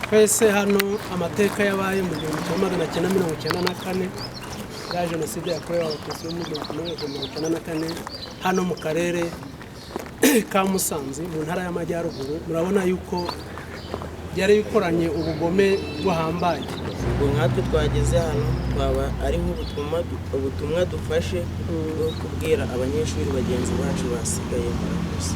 Twese hano amateka yabaye mu 1994 ya jenoside yakorewe abatutsi mu 1994 hano mu karere ka Musanze mu ntara y'Amajyaruguru. Murabona yuko byari bikoranye ubugome buhambaye. Ubwo nkatwe twageze hano twaba ari nk'ubutumwa dufashe bwo kubwira abanyeshuri bagenzi bacu basigaye murakoze.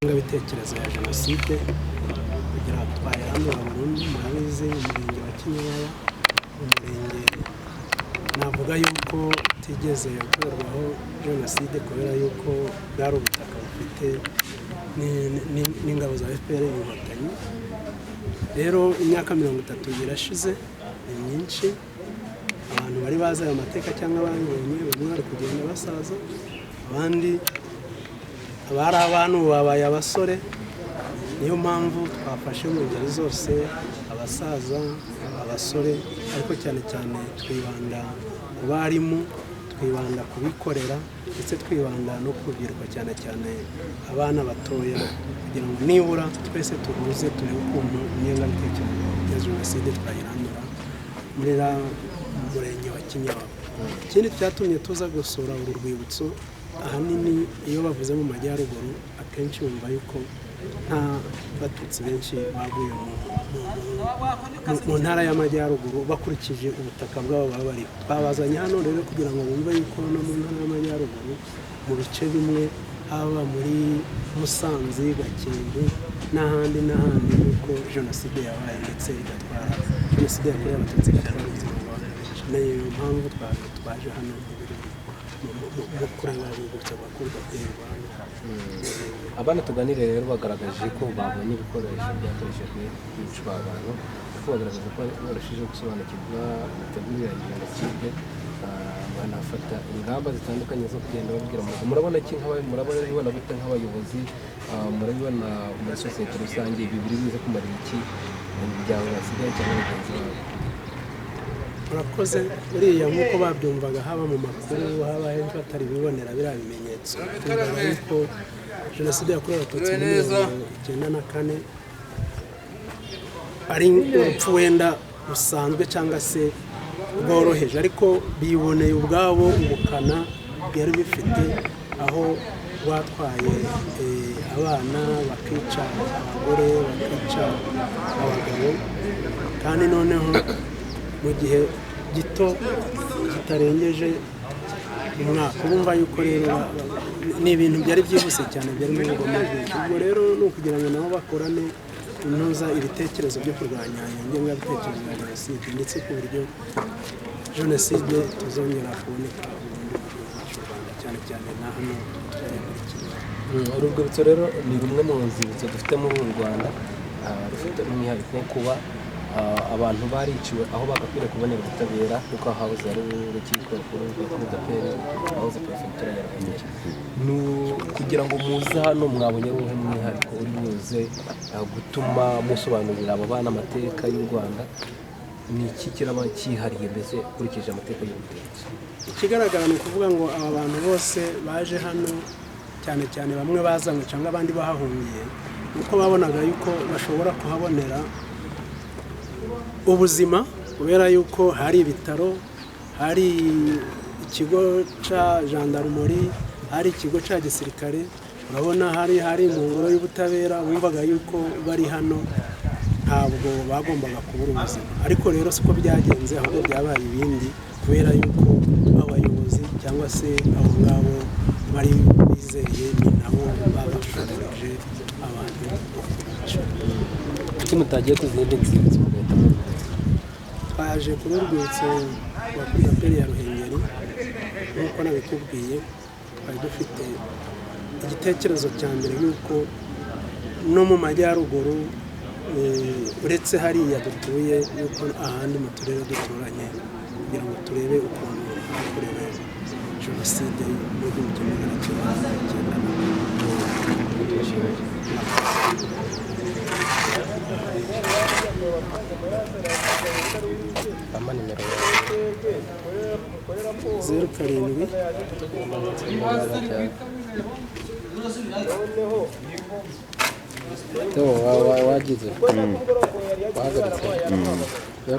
Ingabitekerezo ya jenoside kugira ngo twayiranura burundu murabizi umurenge wa Kinyinya umurenge navuga yuko tigeze yakorwaho jenoside kubera yuko bwari ubutaka bufite n'ingabo za FPR inkotanyi. Rero imyaka 30 irashize ni myinshi, abantu bari bazi ayo mateka cyangwa ababonye bamwe bari kugenda basaza, abandi abari abantu babaye abasore. Niyo mpamvu twafashe mu ngeri zose abasaza abasore, ariko cyane cyane twibanda ku barimu, twibanda kubikorera ndetse twibanda no kubirwa cyane cyane abana batoya, kugira ngo nibura twese tuhuze turebe ukuntu ingengabitekerezo ya jenoside twayirandura muri murenge wa Kinyinya. Ikindi cyatumye tuza gusura uru rwibutso, ahanini iyo bavuze mu Majyaruguru akenshi bumva yuko nta batutsi benshi baguye mu ntara y'Amajyaruguru bakurikije ubutaka bwabo baba bari. Twabazanye hano rero kugira ngo bumve yuko no mu ntara y'Amajyaruguru mu bice bimwe haba muri Musanze, Gakenke n'ahandi nuko jenoside yabaye ndetse igatwara jenoside yakorewe abatutsi igatwara ubuzima bw'abantu benshi. Niyo mpamvu twaje hano mu kureba urwibutso rwa Rwanda. Abana tuganire rero bagaragaje ko babonye ibikoresho byakoreshejwe kwicwa abantu, kuko bagaragaza ko barushijeho gusobanukirwa imitegurire ya jenoside, banafata ingamba zitandukanye zo kugenda babwira umuntu. Murabona iki murabona gute nk'abayobozi, murabibona muri sosiyete rusange, ibi biri buze kumarira iki mu miryango yasigaye cyangwa bagenzi babo? Murakoze. Buriya nk'uko babyumvaga haba mu makuru, haba henshi batari bibonera biriya bimenyetso, twumvaga yuko jenoside yakorewe abatutsi muri 1994 ari urupfu wenda rusanzwe cyangwa se rworoheje, ariko biboneye ubwabo ubukana byari bifite, aho batwaye abana bakica abagore bakica abagabo, kandi noneho mu gihe gito kitarengeje umwaka. Urumva yuko rero ni ibintu byari byihuse cyane, byari mu bugome bwinshi. Ubwo rero ni ukugira ngo nabo bakorane intuza ibitekerezo byo kurwanya ingengabitekerezo ya jenoside, ndetse ku buryo jenoside tuzongera kuboneka ubundi mu gihugu cy'u Rwanda, cyane cyane na hano uru rwibutso rero ni rumwe mu nzibutso dufite muri uru Rwanda, rufite umwihariko wo kuba abantu bariciwe aho bagakwiriye kubonera ubutabera, kuko hahoze ari urukiko rukuru rwa Budapest, hahoze perefegitura ya Ruhengeri. Kugira ngo muze hano mwabonye ari uwuhe mwihariko uri buze gutuma musobanurira abo bana amateka y'u Rwanda? Ni iki kiraba cyihariye mbese ukurikije amateka y'urwibutso? Ikigaragara ni ukuvuga ngo aba bantu bose baje hano, cyane cyane bamwe bazanywe cyangwa abandi bahahungiye, nuko babonaga yuko bashobora kuhabonera ubuzima, kubera yuko hari ibitaro, hari ikigo cya gendarmerie, hari ikigo cya gisirikare. Urabona hari mu ngoro y'ubutabera, bumvaga yuko bari hano ntabwo bagombaga kubura ubuzima. Ariko rero siko byagenze, ahubwo byabaye ibindi, kubera yuko abayobozi cyangwa se abo ngabo bari bizeye ni nabo babashorije abantu. Kuki mutagiye ku zindi nzibutso mugahita? Twaje kuri urwibutso rwa Budapest ya Ruhengeri, nk'uko nabikubwiye. Twari dufite igitekerezo cya mbere yuko no mu majyaruguru, uretse hariya dutuye, yuko ahandi mu turere duturanye, kugira ngo turebe ukuntu hakorewe jenoside mu 1990. Amanimero 07 wagize wahagaritse 8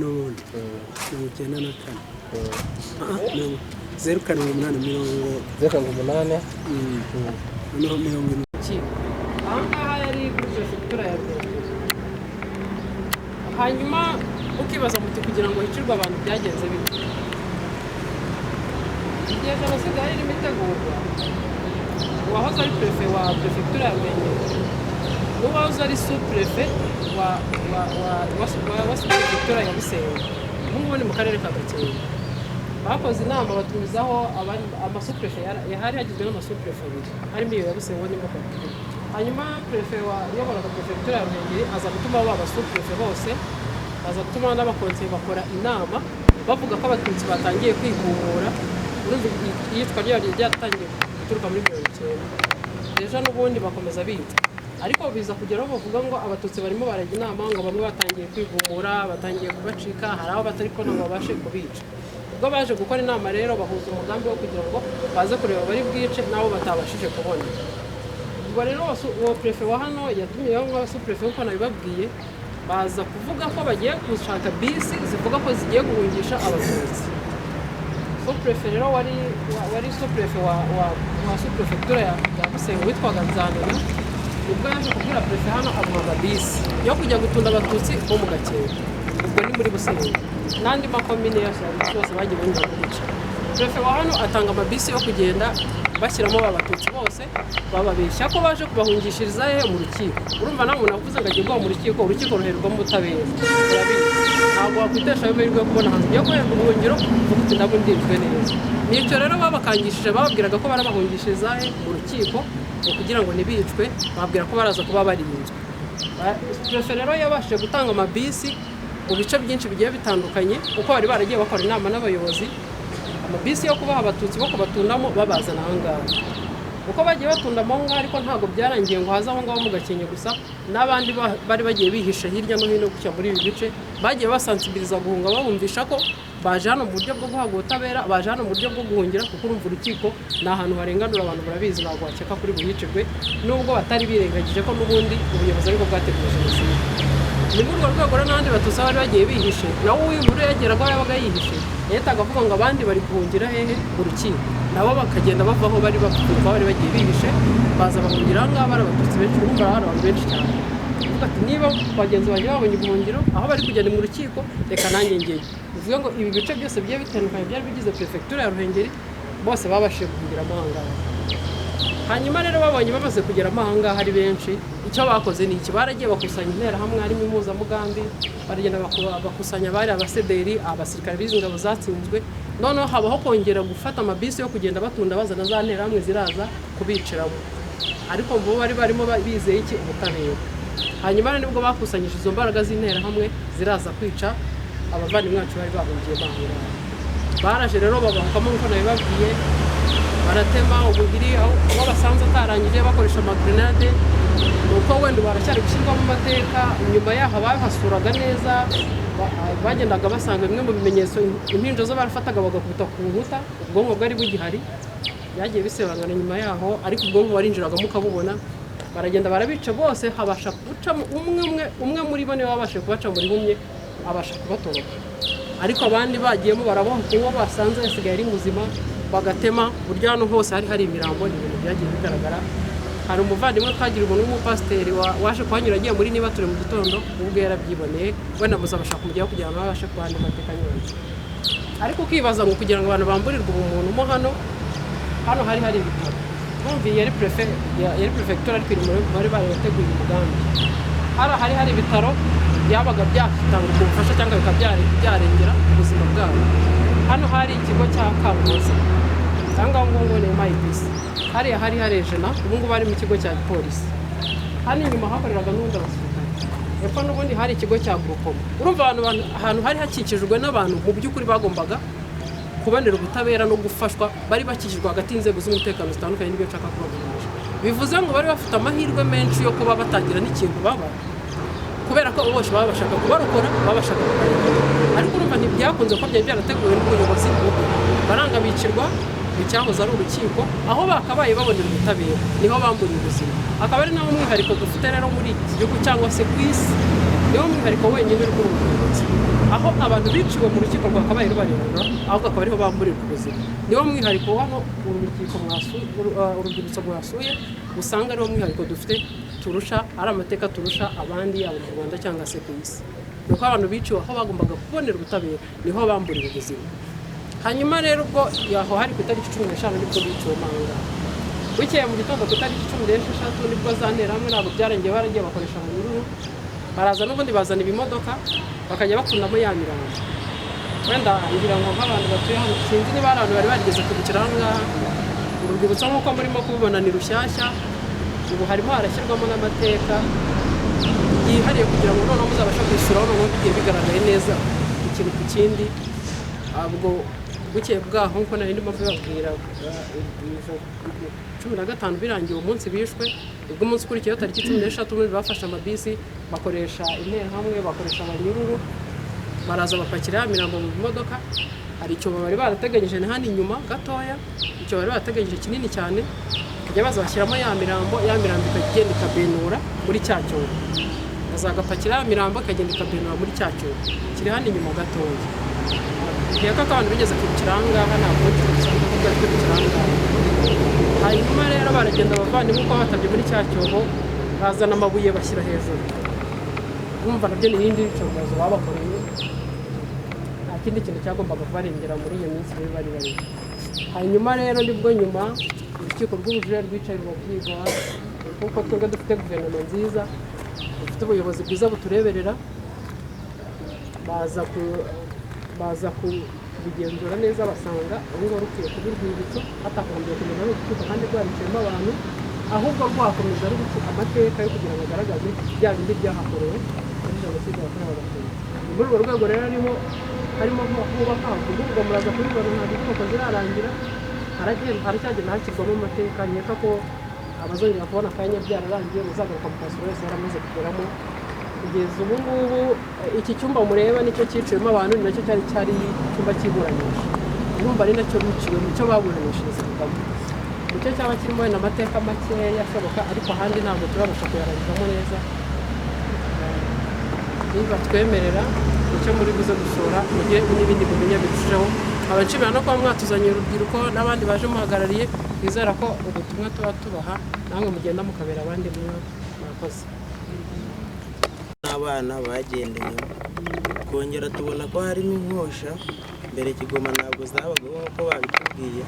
n'ubundi 94 07 ahangaha yari kuri perefegitura ya Ruhengeri. Hanyuma ukibaza muti kugira ngo hicirwe abantu byagenze bite? Igihe jenoside yari irimo itegurwa, uwahoze ari perefe wa perefegitura ya Ruhengeri n'uwahoze ari supurefe wa perefegitura ya Busengo, ubu ngubu ni mu karere ka Gakenke, bakoze inama batumizaho amasupurefe. Hari hagizwe n'amasupurefe abiri, harimo iyo ya Busengo n'Imbogo. Hanyuma perefe wayoboraga perefegitura ya Ruhengeri aza gutuma ba basupurefe bose, aza gutuma n'abakonseye bakora inama bavuga ko abatutsi batangiye kwigumura. Urumva iyicwa ryari ryatangiye guturuka muri 1990. Ejo n'ubundi bakomeza bica, ariko biza kugeraho bavuga ngo abatutsi barimo barajya inama, ngo bamwe batangiye kwigumura, batangiye kubacika, hari aho batari ko nabo babashe kubica. Ubwo baje gukora inama rero, bahuza umugambi wo kugira ngo baze kureba bari bwice nabo batabashije kubona. Ubwo rero uwo perefe wa hano yatumiyeho nk'abasupurefe nk'uko nabibabwiye, baza kuvuga ko bagiye gushaka bisi zivuga ko zigiye guhungisha abatutsi. Supurefe rero wari supurefe wa supurefe ya Busengo witwaga Nzanira, ubwo yaje kubwira perefe hano amuha bisi yo kujya gutunda abatutsi bo mu Gakenke, ubwo ni muri Busengo n'andi makomine yose bagiye bongera kubica. prefe wa hano atanga amabisi yo kugenda bashyiramo abatutsi bose bababeshya ko baje kubahungishiriza mu rukiko. Urumva nawe umuntu avuze ngo agiye guha mu rukiko, urukiko ruhererwamo ubutabera, urabizi ntabwo wakwitesha ayo mahirwe yo kubona ahantu ugiye guherwa ubuhungiro uvuga uti ndabwo ndinzwe neza. Nicyo rero babakangishije, bababwiraga ko barabahungishiriza mu rukiko kugira ngo ntibicwe, bababwira ko baraza kuba barinzwe. Prefe rero yabashije gutanga amabisi mu bice byinshi bigiye bitandukanye kuko bari baragiye bakora inama n'abayobozi, amabisi yo kubaha abatutsi bo kubatundamo babazana aha ngaha. Uko bagiye batundamo aho ngaho ariko ntabwo byarangiye ngo haze aho ngaho mu Gakenke gusa, n'abandi bari bagiye bihishe hirya no hino gutya muri ibi bice bagiye basansibiriza guhunga, babumvisha ko baje hano mu buryo bwo guhabwa ubutabera, baje hano mu buryo bwo guhungira kuko urumva urukiko ni ahantu harenganura abantu, barabizi ntabwo bakeka kuri buhicirwe, nubwo batari birengagije ko n'ubundi ubuyobozi aribwo bwateguye jenoside. Ni muri urwo rwego n'abandi batutsi bari bagiye bihishe, nawe uw'inkuru yageraga aho yabaga yihishe yahitaga avuga ngo abandi bari guhungira hehe mu rukiko, nabo bakagenda bava aho bari bagiye bihishe baza bahungira aha ngaha. Bari abatutsi benshi, urumva hari abantu benshi cyane. Uvuga ati niba bagenzi banjye babonye ubuhungiro aho bari kugenda mu rukiko, reka nanjye ngeyo. Bivuga ngo ibi bice byose bigiye bitandukanye byari bigize perefegitura ya Ruhengeri bose babashije guhungiramo aha ngaha. Hanyuma rero babonye bamaze kugeramo aha ngaha ari benshi, icyo bakoze ni iki, baragiye bakusanya interahamwe harimo impuzamugambi, baragenda bakusanya abari abasederi, abasirikare b'izi ngabo zatsinzwe, noneho habaho kongera gufata amabisi yo kugenda batunda bazana za nterahamwe ziraza kubiciramo, ariko bo bari barimo bizeye iki, ubutabera. Hanyuma nibwo bakusanyije izo mbaraga z'interahamwe ziraza kwica abavandimwe bacu bari bahungiye bahunga. Baraje rero babahukamo nk'uko nabibabwiye, baratema ubuhiri aho basanze atarangije bakoresha amagrenade, nuko wenda baracyari gushyirwamo amateka. Nyuma yaho abahasuraga neza bagendaga basanga bimwe mu bimenyetso, impinja zo barafataga bagakubita ku nkuta, ubwonko bwari bugihari, byagiye bisebangana nyuma yaho, ariko ubwonko warinjiragamo ukabubona. Baragenda barabica bose, habasha gucamo umwe muri bo niwe wabashije kubaca muri humye, abasha kubatoroka, ariko abandi bagiyemo baraboha kuko basanze yasigaye ari muzima, bagatema. Burya hano hose hari imirambo, ni ibintu byagiye bigaragara. Hari umuvandimwe twagira umuntu w'umupasiteri waje kuhanyura agiye muri Nibature mu gitondo, ubwo yarabyiboneye, wenda muzabasha kumujyaho kugira ngo babashe kuhandi amateka nyose. Ariko ukibaza ngo kugira ngo abantu bamburirwe ubumuntu mo hano hari ibitaro, bumviye yari perefegitura ariko bari barateguye umugambi. Hari ibitaro byabaga byatanga ubufasha cyangwa bikaba byarengera ubuzima bwabo. Hano hari ikigo cya Kamuhoza cyangwa ngo ni MIPC, hariya hari ejena, ubu ngubu bari mu kigo cya polisi. Hano inyuma hakoreraga n'ubundi abasirikare, epfo n'ubundi hari ikigo cya Grupoma. Urumva ahantu hari hakikijwe n'abantu mu by'ukuri bagombaga kubonera ubutabera no gufashwa, bari bakikijwe hagati y'inzego z'umutekano zitandukanye, n'ibyo nshaka kubavugisha. Bivuze ngo bari bafite amahirwe menshi yo kuba batagira n'ikintu baba, kubera ko bose baba bashaka kubarokora, baba bashaka kubarokora. Ariko urumva ntibyakunze ko byari byarateguwe n'ubuyobozi bw'ubu, baranga bicirwa icyahoze ari urukiko, aho bakabaye babonera ubutabera niho bamburiye ubuzima. Akaba ari nawo mwihariko dufite rero muri iki gihugu cyangwa se ku isi, niwo mwihariko wenyine rw'ubuyobozi, aho abantu biciwe mu rukiko rwakabaye rubarenganura, ahubwo akaba ariho bamburirwa ubuzima. Niwo mwihariko hano urubyiruko mwasuye usanga ariwo mwihariko dufite turusha, ari amateka turusha abandi, yaba mu Rwanda cyangwa se ku isi. Nuko abantu biciwe aho bagombaga kubonera ubutabera niho bamburiwe ubuzima. Hanyuma rero ubwo yaho hari ku itariki 15 nibwo biciwe manga. Bukeye mu gitondo ku itariki 16 nibwo za nterahamwe ntabwo byarengeye, baragiye bakoresha mu nyururu, baraza n'ubundi bazana ibimodoka bakajya bakundamo ya mirambo. Wenda ngira ngo nk'abantu batuye hano sinzi niba abantu bari barigeze kubikira aha ngaha, urwibutso nk'uko murimo kubibona ni rushyashya, ubu harimo harashyirwamo n'amateka yihariye kugira ngo noneho muzabashe kwishyuraho, noneho bigiye bigaragaye neza ikintu ku kindi. Ubwo bukeye bwaho nk'uko nari ndimo kubabwira 15 birangiye umunsi bishwe, ubwo umunsi ukurikiyeho tariki 16 bafashe amabisi bakoresha interahamwe, bakoresha abanyururu, baraza bapakira imirambo mu modoka. Hari icyo bari barateganyije hano inyuma gatoya, icyo bari barateganyije kinini cyane, kujya baza bashyiramo ya mirambo ikagenda ikabenura muri cya cyobo, bazagapakira imirambo ikagenda ikabenura muri cya cyobo kiri hano inyuma gatoya. Ntiyaka ko abantu bigeze kubikira aha ngaha, ntabwo cyangwa kuvuga ko kubikira aha ngaha. Hanyuma rero baragenda bavandimwe uko batabye muri cya cyobo, bazana amabuye bashyira hejuru. Bumva nabyo ni ibindi bicobozo babakoreye, nta kindi kintu cyagombaga kubarengera muri iyo minsi bari bari. hanyuma rero nibwo nyuma urukiko rw'ubujurire rwicaye rubabyiga kuko twebwe dufite guverinoma nziza, dufite ubuyobozi bwiza butureberera, baza kubigenzura neza basanga urugo rukwiye kuba urwibutso hatagombye kumenya ari urukiko kandi rwariciyemo abantu, ahubwo rwakomeza ari amateka yo kugira ngo agaragaze bya bindi byahakorewe muri jenoside yakorewe abatutsi. Muri urwo rwego rero harimo kubaka ubwo muraza kubibona ntabwo inkoko zirarangira, haracyagenda hashyirwamo amateka. Nkeka ko abazongera kubona akanya byararangiye uzagaruka mu kazi wese yaramaze kugeramo. Kugeza ubu ngubu iki cyumba mureba nicyo cyiciyemo abantu, ni nacyo cyari icyumba cy'iburanisha, urumva ari nacyo biciwe, nicyo baburanishirizagamo, nicyo cyaba kirimo wenda amateka makeya ashoboka, ariko ahandi ntabwo turabasha kuyarangizamo neza. Niba twemerera icyo muri buze gushora mugihe n'ibindi mumenya birushijeho. Abacibira no kuba mwatuzaniye urubyiruko n'abandi baje muhagarariye, bizera ko ubutumwa tuba tubaha namwe mugenda mukabera abandi mwakoze. Abana bagendeye kongera tubona ko harimo inkosha, mbere Kigoma ntabwo zabagaho nk'uko babitubwiye,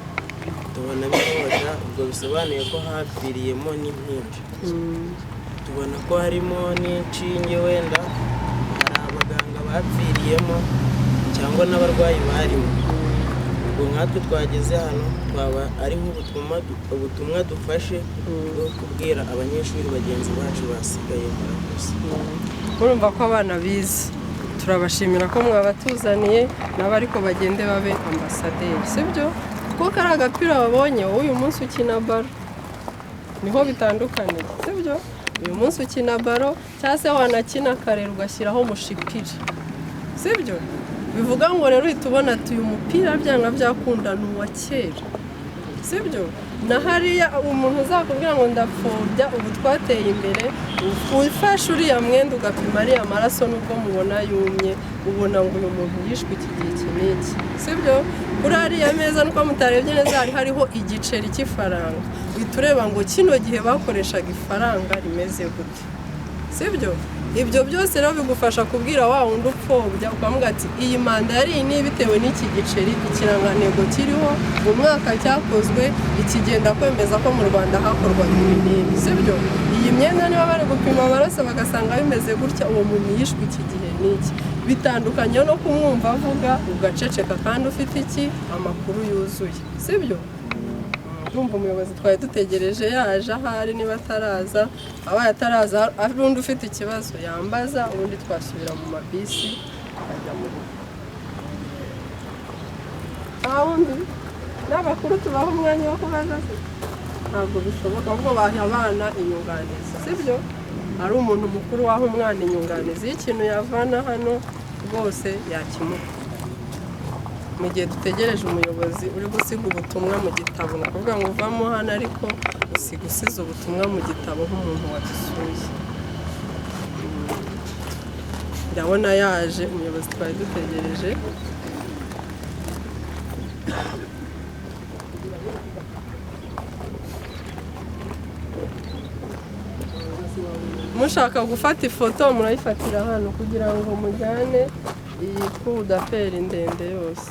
tubonamo inkosha, ubwo bisobanuye ko hapfiriyemo n'impinja. Tubona ko harimo n'inshinge, wenda hari abaganga bapfiriyemo cyangwa n'abarwayi barimo. Ubwo nkatwe twageze hano twaba ari nk'ubutumwa dufashe bwo kubwira abanyeshuri bagenzi bacu basigaye murakoze. Murumva ko abana bize, turabashimira ko mwabatuzaniye nabo ariko bagende babe ambasaderi, sibyo? Kuko kari agapira babonye wowe uyu munsi ukina baro niho bitandukanye, sibyo? Uyu munsi ukina baro cyangwa se wanakina kare ugashyiraho mushipiri, sibyo? Bivuga ngo rero uhita ubona ati uyu mupira byanga byakunda ni uwa kera, sibyo? Na hariya umuntu uzakubwira ngo ndapfobya, ubu twateye imbere, ufashe uriya mwenda ugapima ariya maraso nubwo mubona yumye, ubona ngo uyu muntu yishwe iki gihe iki n'iki, sibyo? Kuri ariya meza nuko mutarebye neza hariho igiceri cy'ifaranga, uhita ureba ngo kino gihe bakoreshaga ifaranga rimeze gute, sibyo? Ibyo byose rero bigufasha kubwira wa wundi upfobya, ukavuga ati iyi manda yari iyi bitewe n'iki giceri, ikirangantego kiriho, umwaka cyakozwe, ikigenda kwemeza ko mu Rwanda hakorwa ibi n'ibi, sibyo? Iyi myenda niba bari gupima amaraso bagasanga bimeze gutya, uwo muntu yishwe iki gihe n'iki. Bitandukanye no kumwumva avuga ugaceceka kandi ufite iki amakuru yuzuye, sibyo? Urumva umuyobozi twari dutegereje yaje, ahari niba ataraza, abaye ataraza ari undi ufite ikibazo yambaza, ubundi twasubira mu mabisi akajya mu rugo. Wundi n'abakuru tubaha umwanya wo kubaza, ntabwo bishoboka, ahubwo baha abana inyunganizi, sibyo? Ari umuntu mukuru waha umwana inyunganizi y'ikintu yavana hano rwose yakimuha. Mu gihe dutegereje umuyobozi uri gusiga ubutumwa mu gitabo, ni ukuvuga ngo uvamo hano ariko usize ubutumwa mu gitabo nk'umuntu wadusuye. Ndabona yaje umuyobozi twari dutegereje. Mushaka gufata ifoto murayifatira hano kugira ngo mujyane iyi coup d'appel ndende yose.